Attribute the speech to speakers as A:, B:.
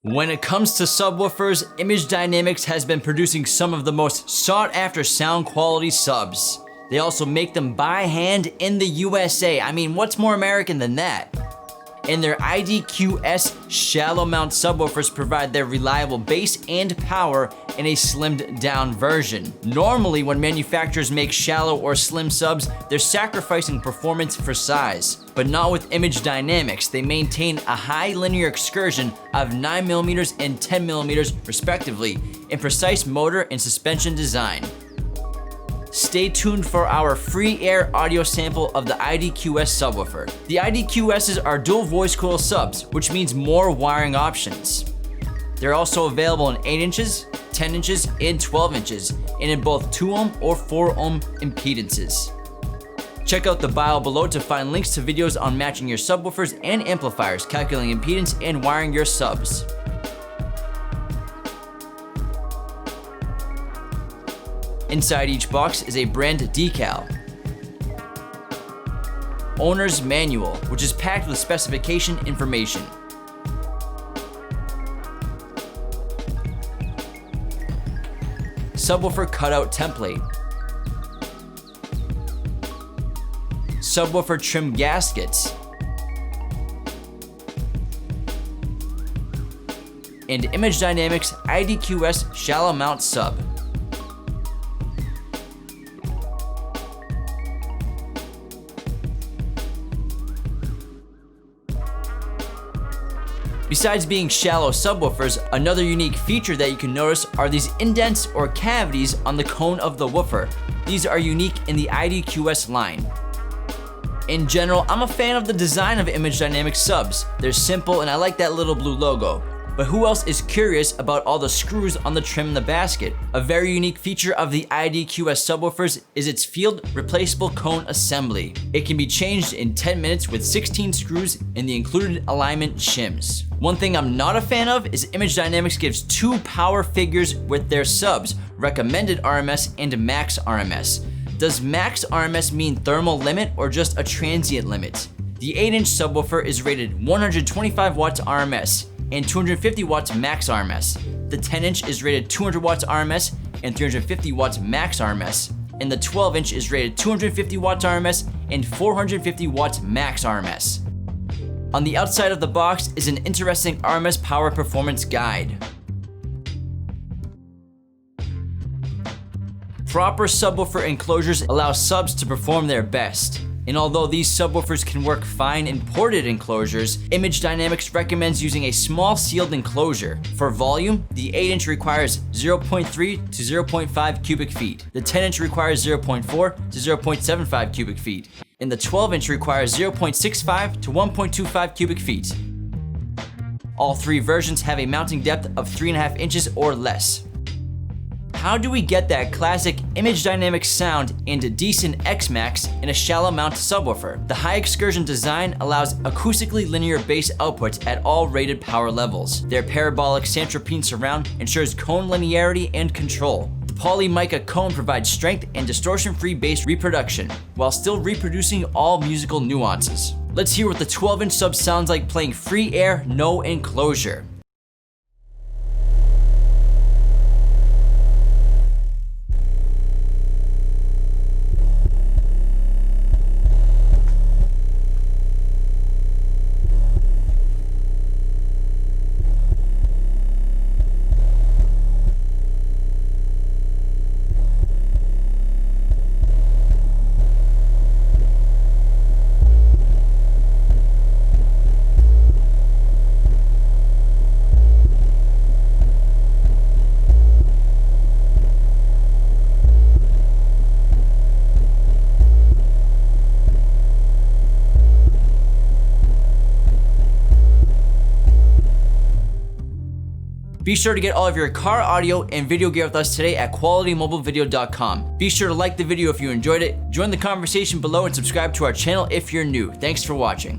A: When it comes to subwoofers, Image Dynamics has been producing some of the most sought after sound quality subs. They also make them by hand in the USA. I mean, what's more American than that? And their IDQs shallow mount subwoofers provide their reliable bass and power in a slimmed down version. Normally, when manufacturers make shallow or slim subs, they're sacrificing performance for size. But not with Image Dynamics. They maintain a high linear excursion of 9mm and 10mm respectively, in precise motor and suspension design. Stay tuned for our free air audio sample of the IDQs subwoofer. The IDQs are dual voice coil subs, which means more wiring options. They're also available in 8 inches, 10 inches, and 12 inches, and in both 2 ohm or 4 ohm impedances. Check out the bio below to find links to videos on matching your subwoofers and amplifiers, calculating impedance, and wiring your subs. Inside each box is a brand decal, owner's manual, which is packed with specification information, subwoofer cutout template, subwoofer trim gaskets, and Image Dynamics IDQs shallow mount sub. Besides being shallow subwoofers, another unique feature that you can notice are these indents or cavities on the cone of the woofer. These are unique in the IDQs line. In general, I'm a fan of the design of Image Dynamics subs. They're simple and I like that little blue logo. But who else is curious about all the screws on the trim in the basket? A very unique feature of the IDQs subwoofers is its field replaceable cone assembly. It can be changed in 10 minutes with 16 screws and the included alignment shims. One thing I'm not a fan of is Image Dynamics gives 2 power figures with their subs, recommended RMS and max RMS. Does max RMS mean thermal limit or just a transient limit? The 8-inch subwoofer is rated 125 watts RMS and 250 watts max RMS. The 10-inch is rated 200 watts RMS and 350 watts max RMS. And the 12-inch is rated 250 watts RMS and 450 watts max RMS. On the outside of the box is an interesting RMS power performance guide. Proper subwoofer enclosures allow subs to perform their best. And although these subwoofers can work fine in ported enclosures, Image Dynamics recommends using a small sealed enclosure. For volume, the 8-inch requires 0.3 to 0.5 cubic feet. The 10-inch requires 0.4 to 0.75 cubic feet. And the 12-inch requires 0.65 to 1.25 cubic feet. All 3 versions have a mounting depth of 3.5 inches or less. How do we get that classic Image Dynamics sound and decent X-Max in a shallow mount subwoofer? The high excursion design allows acoustically linear bass outputs at all rated power levels. Their parabolic Centropine surround ensures cone linearity and control. The polymica cone provides strength and distortion-free bass reproduction, while still reproducing all musical nuances. Let's hear what the 12-inch sub sounds like playing free air, no enclosure. Be sure to get all of your car audio and video gear with us today at qualitymobilevideo.com. Be sure to like the video if you enjoyed it, join the conversation below, and subscribe to our channel if you're new. Thanks for watching.